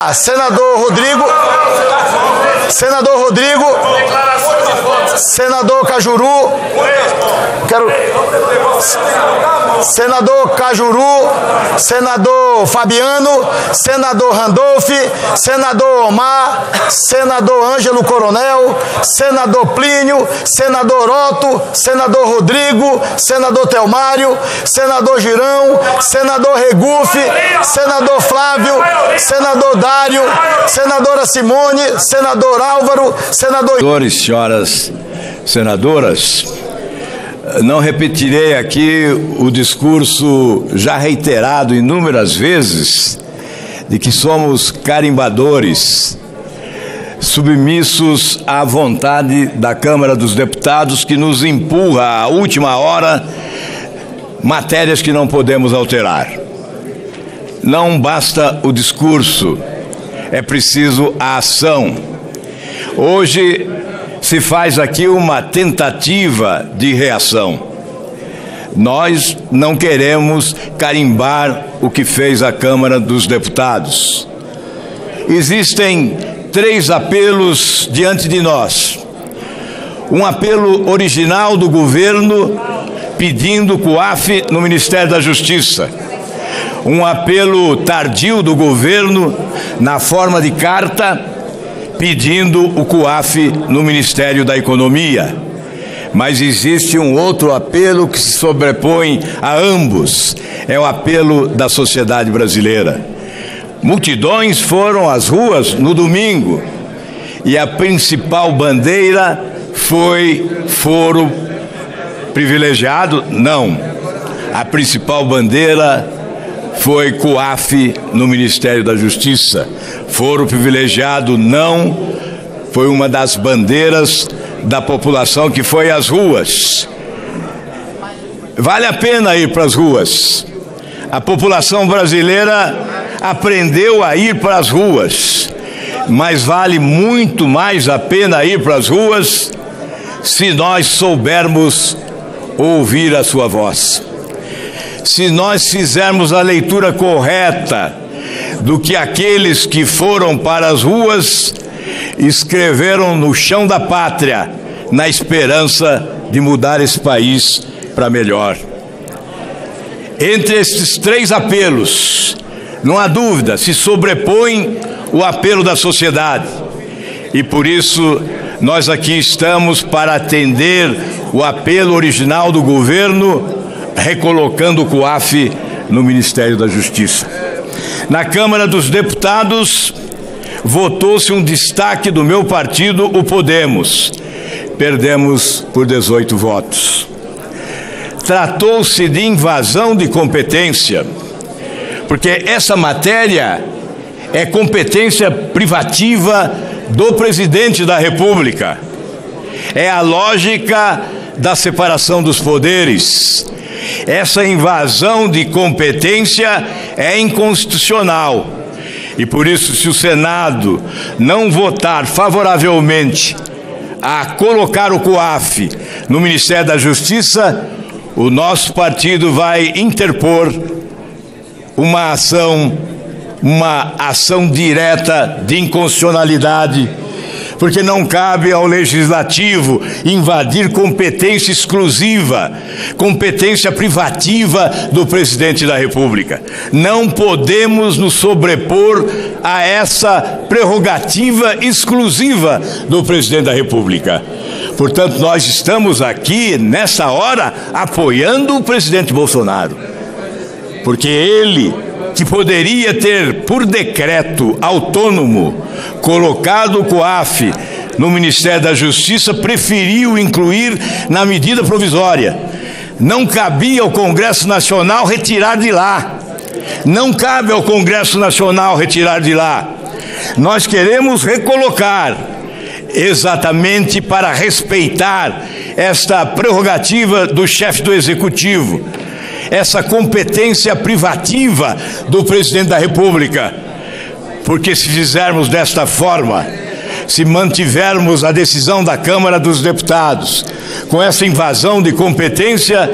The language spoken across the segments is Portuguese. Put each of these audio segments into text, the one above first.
Senador Rodrigo, senador Cajuru, senador Cajuru, senador Fabiano, senador Randolph, senador Omar, senador Ângelo Coronel, senador Plínio, senador Otto, senador Rodrigo, senador Telmário, senador Girão, senador Regufe, senador Flávio, senador Dário, senadora Simone, senador Álvaro, senador... Senhores e senhoras senadoras, não repetirei aqui o discurso já reiterado inúmeras vezes de que somos carimbadores, submissos à vontade da Câmara dos Deputados, que nos empurra à última hora matérias que não podemos alterar. Não basta o discurso, é preciso a ação. Hoje se faz aqui uma tentativa de reação. Nós não queremos carimbar o que fez a Câmara dos Deputados. Existem 3 apelos diante de nós. Um apelo original do governo pedindo COAF no Ministério da Justiça. Um apelo tardio do governo na forma de carta pedindo o COAF no Ministério da Economia. Mas existe um outro apelo que se sobrepõe a ambos. É o apelo da sociedade brasileira. Multidões foram às ruas no domingo e a principal bandeira foi foro privilegiado? Não. A principal bandeira foi COAF no Ministério da Justiça. Foro privilegiado? Não. Foi uma das bandeiras da população que foi às ruas. Vale a pena ir para as ruas. A população brasileira aprendeu a ir para as ruas, mas vale muito mais a pena ir para as ruas se nós soubermos ouvir a sua voz. Se nós fizermos a leitura correta do que aqueles que foram para as ruas escreveram no chão da pátria, na esperança de mudar esse país para melhor. Entre esses 3 apelos, não há dúvida, se sobrepõe o apelo da sociedade. E por isso nós aqui estamos para atender o apelo original do governo, recolocando o COAF no Ministério da Justiça. Na Câmara dos Deputados, votou-se um destaque do meu partido, o Podemos. Perdemos por 18 votos. Tratou-se de invasão de competência, porque essa matéria é competência privativa do presidente da República. É a lógica da separação dos poderes. Essa invasão de competência é inconstitucional. E por isso, se o Senado não votar favoravelmente a colocar o COAF no Ministério da Justiça, o nosso partido vai interpor uma ação direta de inconstitucionalidade, porque não cabe ao Legislativo invadir competência exclusiva, competência privativa do Presidente da República. Não podemos nos sobrepor a essa prerrogativa exclusiva do Presidente da República. Portanto, nós estamos aqui, nessa hora, apoiando o presidente Bolsonaro, porque ele, que poderia ter, por decreto autônomo, colocado o COAF no Ministério da Justiça, preferiu incluir na medida provisória. Não cabia ao Congresso Nacional retirar de lá. Não cabe ao Congresso Nacional retirar de lá. Nós queremos recolocar, exatamente para respeitar esta prerrogativa do chefe do Executivo, essa competência privativa do Presidente da República. Porque se fizermos desta forma, se mantivermos a decisão da Câmara dos Deputados com essa invasão de competência,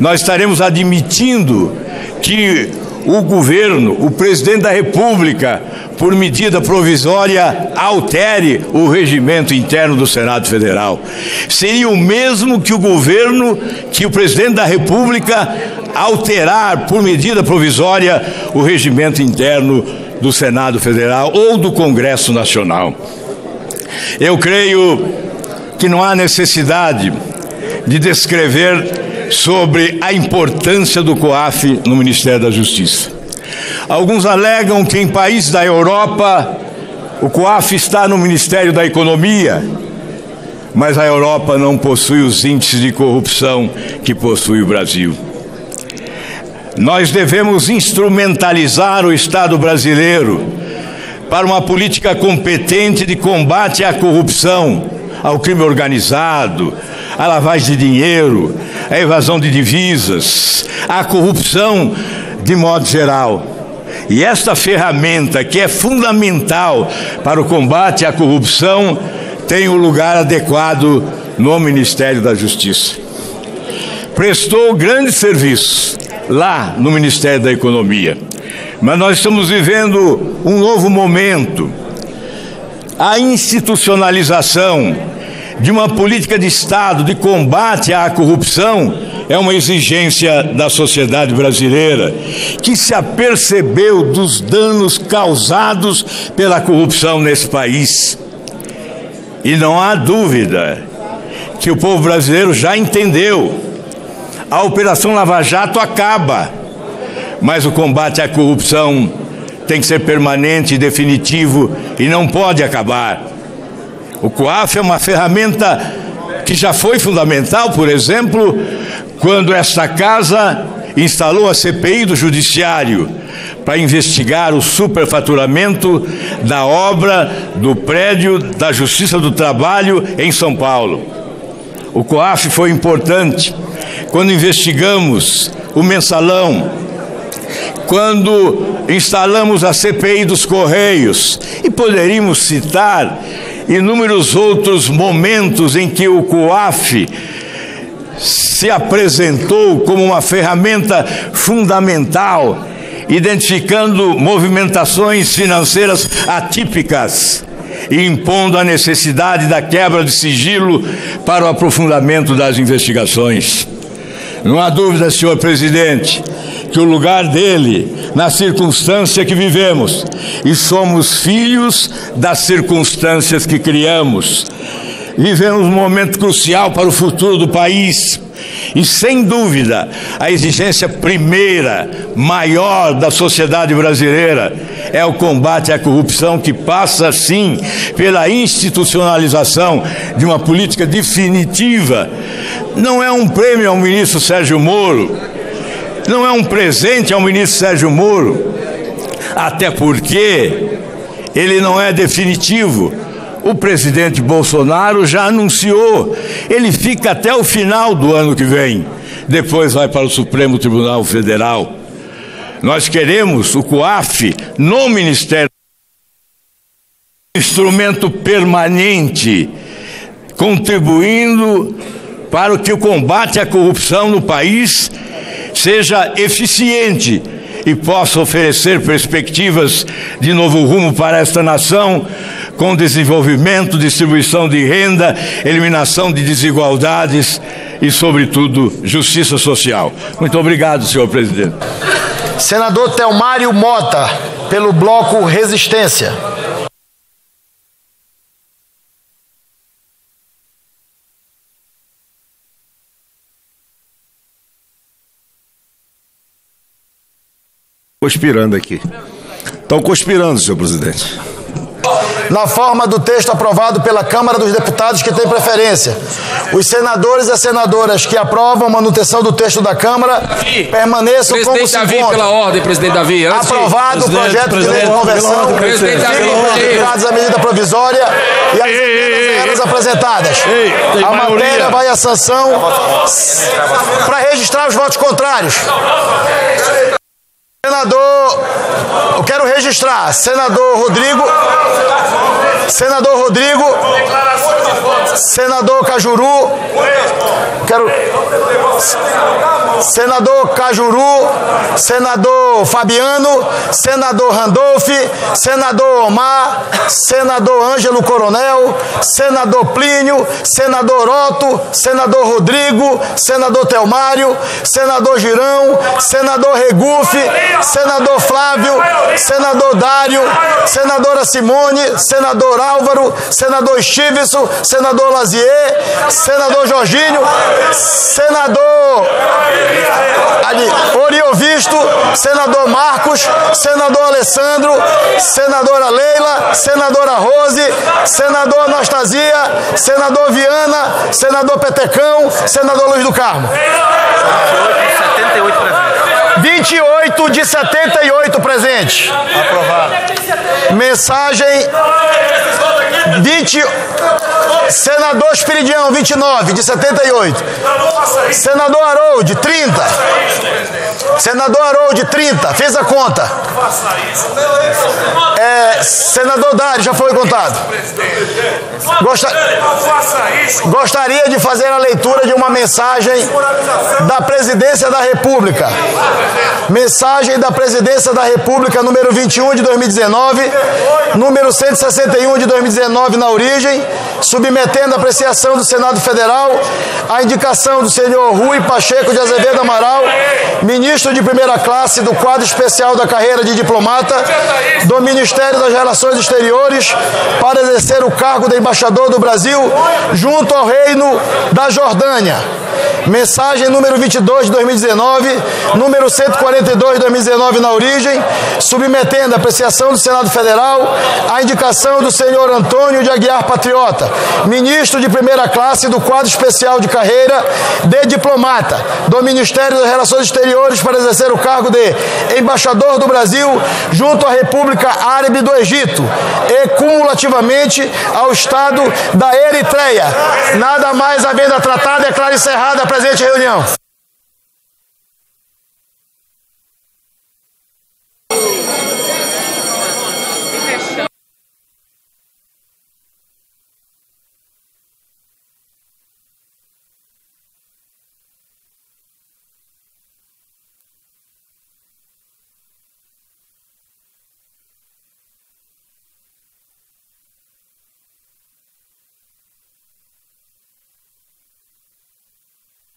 nós estaremos admitindo que o governo, o presidente da República, por medida provisória, altere o regimento interno do Senado Federal. Seria o mesmo que o governo, que o presidente da República alterar por medida provisória o regimento interno do Senado Federal ou do Congresso Nacional. Eu creio que não há necessidade de descrever sobre a importância do COAF no Ministério da Justiça. Alguns alegam que em países da Europa o COAF está no Ministério da Economia, mas a Europa não possui os índices de corrupção que possui o Brasil. Nós devemos instrumentalizar o Estado brasileiro para uma política competente de combate à corrupção, ao crime organizado, à lavagem de dinheiro, à evasão de divisas, à corrupção de modo geral. E esta ferramenta, que é fundamental para o combate à corrupção, tem um lugar adequado no Ministério da Justiça. Prestou grandes serviços lá no Ministério da Economia, mas nós estamos vivendo um novo momento. A institucionalização de uma política de Estado de combate à corrupção é uma exigência da sociedade brasileira, que se apercebeu dos danos causados pela corrupção nesse país. E não há dúvida que o povo brasileiro já entendeu. A Operação Lava Jato acaba, mas o combate à corrupção tem que ser permanente e definitivo e não pode acabar. O COAF é uma ferramenta que já foi fundamental, por exemplo, quando esta casa instalou a CPI do Judiciário para investigar o superfaturamento da obra do prédio da Justiça do Trabalho em São Paulo. O COAF foi importante quando investigamos o mensalão, quando instalamos a CPI dos Correios, e poderíamos citar inúmeros outros momentos em que o COAF se apresentou como uma ferramenta fundamental, identificando movimentações financeiras atípicas e impondo a necessidade da quebra de sigilo para o aprofundamento das investigações. Não há dúvida, senhor presidente, que o lugar dele na circunstância que vivemos, e somos filhos das circunstâncias que criamos. Vivemos um momento crucial para o futuro do país e, sem dúvida, a exigência primeira, maior da sociedade brasileira é o combate à corrupção, que passa, sim, pela institucionalização de uma política definitiva. Não é um prêmio ao ministro Sérgio Moro, não é um presente ao ministro Sérgio Moro, até porque ele não é definitivo. O presidente Bolsonaro já anunciou, ele fica até o final do ano que vem, depois vai para o Supremo Tribunal Federal. Nós queremos o COAF no Ministério, instrumento permanente, contribuindo para que o combate à corrupção no país seja eficiente e possa oferecer perspectivas de novo rumo para esta nação, com desenvolvimento, distribuição de renda, eliminação de desigualdades e, sobretudo, justiça social. Muito obrigado, senhor presidente. Senador Telmário Mota, pelo Bloco Resistência. Conspirando aqui. Estão conspirando, senhor presidente. Na forma do texto aprovado pela Câmara dos Deputados, que tem preferência. Os senadores e senadoras que aprovam a manutenção do texto da Câmara permaneçam como se encontram. Presidente Davi, pela ordem, presidente Davi. Aprovado o projeto de lei de conversão. Presidente Davi, aplicados a medida provisória e as emendas apresentadas. A matéria vai à sanção para registrar os votos contrários. Senador, eu quero registrar, senador Rodrigo, senador Cajuru, senador Cajuru, senador Fabiano, senador Randolph, senador Omar, senador Ângelo Coronel, senador Plínio, senador Otto, senador Rodrigo, senador Telmário, senador Girão, senador Regufe, senador Flávio, senador Dário, senadora Simone, senador Álvaro, senador Stiveson, senador Lazier, senador Jorginho, senador Oriovisto, senador Marcos, senador Alessandro, senadora Leila, senadora Rose, senador Anastasia, senador Viana, senador Petecão, senador Luiz do Carmo. 28 de 78 presentes. Aprovado. Mensagem 20. Senador Espiridião, 29 de 78. Senador Harold, 30. Senador Harold, 30. Fez a conta. Senador Dário, já foi contado. Gostaria de fazer a leitura de uma mensagem da Presidência da República. Mensagem da Presidência da República, número 21 de 2019, número 161 de 2019 na origem, submetendo a apreciação do Senado Federal a indicação do senhor Rui Pacheco de Azevedo Amaral, ministro de primeira classe do quadro especial da carreira de diplomata do Ministério das Relações Exteriores, para exercer o cargo de embaixador do Brasil junto ao Reino da Jordânia. Mensagem número 22 de 2019, número 142 de 2019 na origem, submetendo a apreciação do Senado Federal a indicação do senhor Antônio de Aguiar Patriota, ministro de primeira classe do quadro especial de carreira de diplomata do Ministério das Relações Exteriores, para exercer o cargo de embaixador do Brasil junto à República Árabe do Egito e cumulativamente ao Estado da Eritreia. Nada mais havendo a tratar, declaro encerrada a presente reunião.